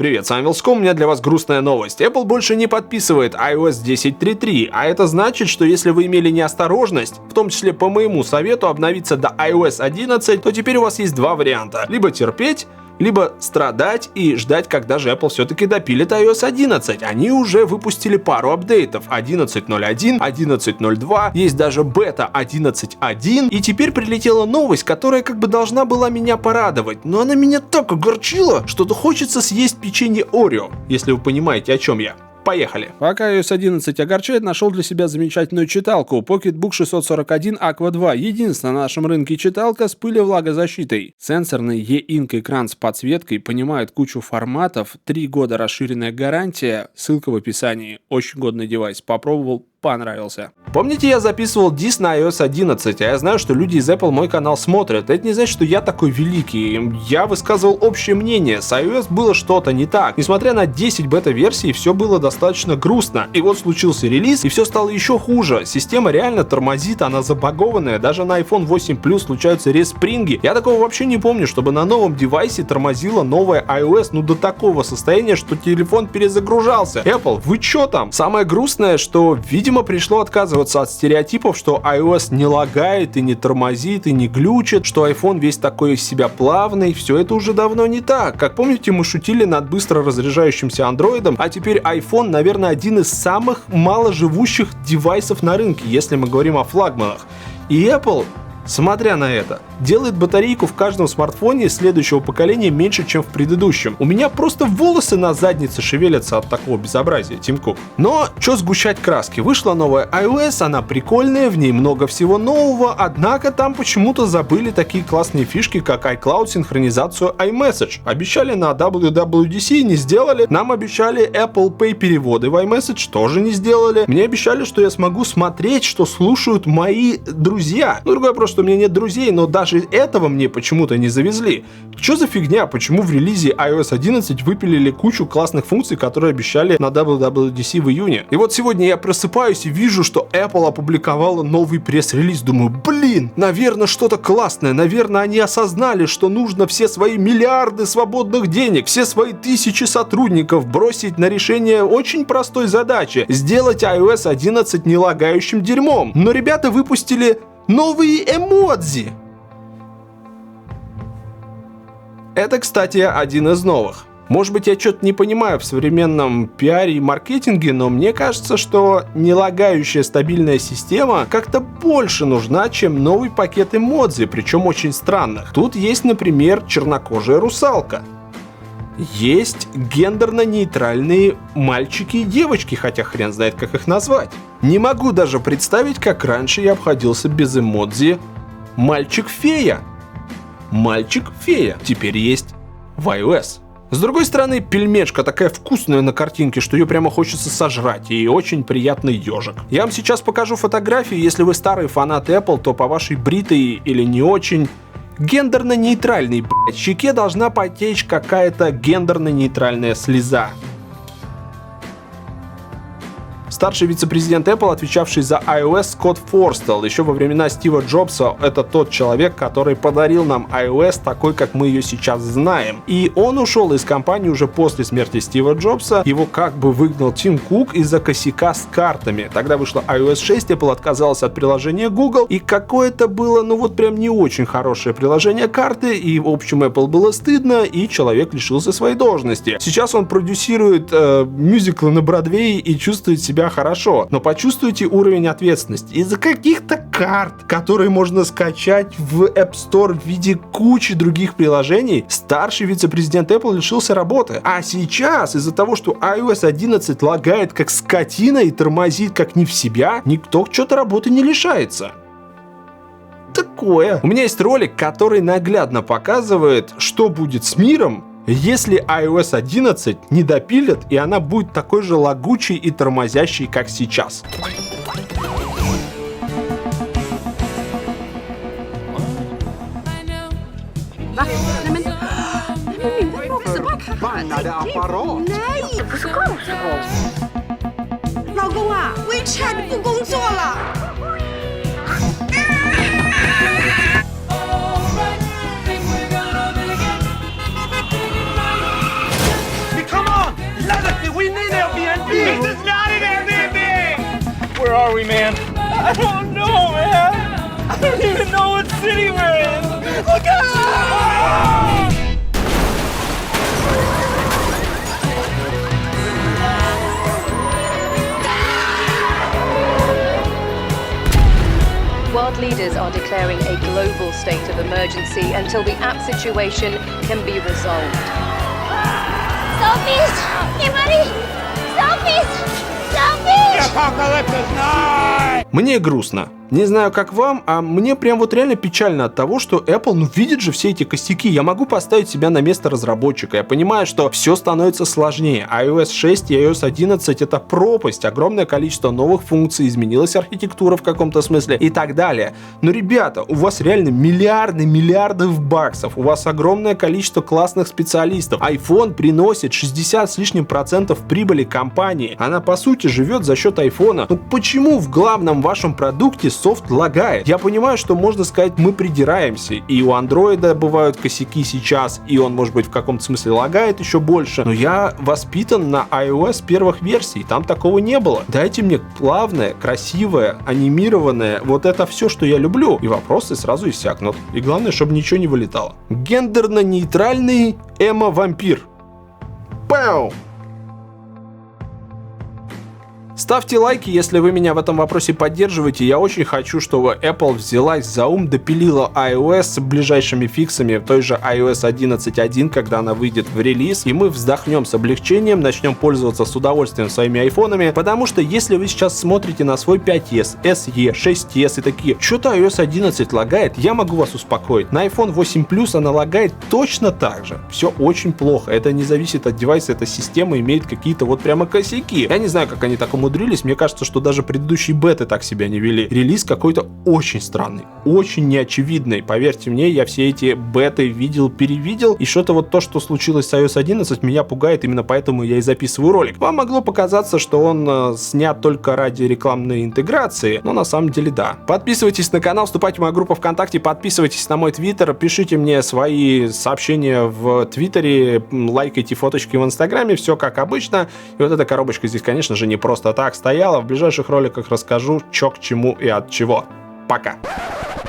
Привет, с вами Вилском, у меня для вас грустная новость. Apple больше не подписывает iOS 10.3.3, а это значит, что если вы имели неосторожность, в том числе по моему совету, обновиться до iOS 11, то теперь у вас есть два варианта. Либо терпеть, либо страдать и ждать, когда же Apple все-таки допилит iOS 11. Они уже выпустили пару апдейтов: 11.01, 11.02, есть даже бета 11.1, и теперь прилетела новость, которая как бы должна была меня порадовать, но она меня так огорчила, что хочется съесть печенье Орео, если вы понимаете, о чем я. Поехали. Пока iOS 11 огорчает, нашел для себя замечательную читалку PocketBook 641 Aqua 2. Единственная на нашем рынке читалка с пылевлагозащитой. Сенсорный E-Ink экран с подсветкой, понимает кучу форматов, 3 года расширенная гарантия, ссылка в описании. Очень годный девайс, попробовал, понравился. Помните, я записывал дис на iOS 11, а я знаю, что люди из Apple мой канал смотрят. Это не значит, что я такой великий. Я высказывал общее мнение. С iOS было что-то не так. Несмотря на 10 бета-версий, все было достаточно грустно. И вот случился релиз, и все стало еще хуже. Система реально тормозит, она забагованная. Даже на iPhone 8 Plus случаются респринги. Я такого вообще не помню, чтобы на новом девайсе тормозила новая iOS, до такого состояния, что телефон перезагружался. Apple, вы чё там? Самое грустное, что, видимо, пришло отказываться от стереотипов, что iOS не лагает и не тормозит и не глючит, что iPhone весь такой из себя плавный. Все это уже давно не так. Как помните, мы шутили над быстро разряжающимся андроидом, а теперь iPhone, наверное, один из самых маложивущих девайсов на рынке, если мы говорим о флагманах. И Apple, смотря на это, делает батарейку в каждом смартфоне следующего поколения меньше, чем в предыдущем. У меня просто волосы на заднице шевелятся от такого безобразия, Тим Кук. Но чё сгущать краски? Вышла новая iOS, она прикольная, в ней много всего нового, однако там почему-то забыли такие классные фишки, как iCloud, синхронизацию iMessage. Обещали на WWDC, не сделали. Нам обещали Apple Pay переводы в iMessage, тоже не сделали. Мне обещали, что я смогу смотреть, что слушают мои друзья. Другой вопрос, что у меня нет друзей, но даже этого мне почему-то не завезли. Что за фигня? Почему в релизе iOS 11 выпилили кучу классных функций, которые обещали на WWDC в июне? И вот сегодня я просыпаюсь и вижу, что Apple опубликовала новый пресс-релиз. Думаю, наверное, что-то классное. Наверное, они осознали, что нужно все свои миллиарды свободных денег, все свои тысячи сотрудников бросить на решение очень простой задачи: сделать iOS 11 не лагающим дерьмом. Но ребята выпустили новые эмодзи. Это, кстати, один из новых. Может быть, я что-то не понимаю в современном пиаре и маркетинге, но мне кажется, что нелагающая стабильная система как-то больше нужна, чем новый пакет эмодзи, причем очень странных. Тут есть, например, чернокожая русалка. Есть гендерно-нейтральные мальчики и девочки, хотя хрен знает, как их назвать. Не могу даже представить, как раньше я обходился без эмодзи «мальчик-фея». Мальчик-фея теперь есть в iOS. С другой стороны, пельмешка такая вкусная на картинке, что ее прямо хочется сожрать, и очень приятный ежик. Я вам сейчас покажу фотографии, если вы старый фанат Apple, то по вашей бритой или не очень гендерно-нейтральной, щеке должна потечь какая-то гендерно-нейтральная слеза. Старший вице-президент Apple, отвечавший за iOS, Скотт Форстелл, еще во времена Стива Джобса, это тот человек, который подарил нам iOS такой, как мы ее сейчас знаем. И он ушел из компании уже после смерти Стива Джобса. Его как бы выгнал Тим Кук из-за косяка с картами. Тогда вышла iOS 6, Apple отказалась от приложения Google, и какое-то было, прям не очень хорошее приложение карты, и в общем Apple было стыдно, и человек лишился своей должности. Сейчас он продюсирует мюзиклы на Бродвее и чувствует себя хорошо, но почувствуйте уровень ответственности. Из-за каких-то карт, которые можно скачать в App Store в виде кучи других приложений, старший вице-президент Apple лишился работы. А сейчас, из-за того, что iOS 11 лагает как скотина и тормозит как не в себя, никто что-то работы не лишается. Такое. У меня есть ролик, который наглядно показывает, что будет с миром, если iOS 11 не допилят, и она будет такой же лагучей и тормозящей, как сейчас. WeChat 不工作了。I don't know, man. I don't even know what city we're in. Look out! World leaders are declaring a global state of emergency until the app situation can be resolved. Selfies! Hey, buddy! Selfies! Selfies! Apocalypse is nigh! Мне грустно. Не знаю, как вам, а мне прям вот реально печально от того, что Apple, видит же все эти косяки. Я могу поставить себя на место разработчика. Я понимаю, что все становится сложнее. iOS 6 и iOS 11 это пропасть. Огромное количество новых функций, изменилась архитектура в каком-то смысле и так далее. Но, ребята, у вас реально миллиардов баксов. У вас огромное количество классных специалистов. iPhone приносит 60 с лишним процентов прибыли компании. Она, по сути, живет за счет iPhone. Но почему в главном вашем продукте софт лагает? Я понимаю, что можно сказать, мы придираемся, и у андроида бывают косяки сейчас, и он, может быть, в каком-то смысле лагает еще больше, но я воспитан на iOS первых версий, там такого не было. Дайте мне плавное, красивое, анимированное, вот это все, что я люблю, и вопросы сразу иссякнут. И главное, чтобы ничего не вылетало. Гендерно-нейтральный эмо-вампир. Пау! Ставьте лайки, если вы меня в этом вопросе поддерживаете. Я очень хочу, чтобы Apple взялась за ум, допилила iOS с ближайшими фиксами, той же iOS 11.1, когда она выйдет в релиз, и мы вздохнем с облегчением, начнем пользоваться с удовольствием своими айфонами, потому что если вы сейчас смотрите на свой 5s, SE, 6s и такие, что-то iOS 11 лагает, я могу вас успокоить. На iPhone 8 Plus она лагает точно так же. Все очень плохо. Это не зависит от девайса, эта система имеет какие-то вот прямо косяки. Я не знаю, как они так умудрились. Мне кажется, что даже предыдущие беты так себя не вели. Релиз какой-то очень странный, очень неочевидный. Поверьте мне, я все эти беты видел, перевидел, и что-то вот то, что случилось с iOS 11, меня пугает, именно поэтому я и записываю ролик. Вам могло показаться, что он снят только ради рекламной интеграции, но на самом деле да. Подписывайтесь на канал, вступайте в мою группу ВКонтакте, подписывайтесь на мой твиттер, пишите мне свои сообщения в твиттере, лайкайте фоточки в инстаграме, все как обычно. И вот эта коробочка здесь, конечно же, не просто так стояла. В ближайших роликах расскажу, что к чему и от чего. Пока!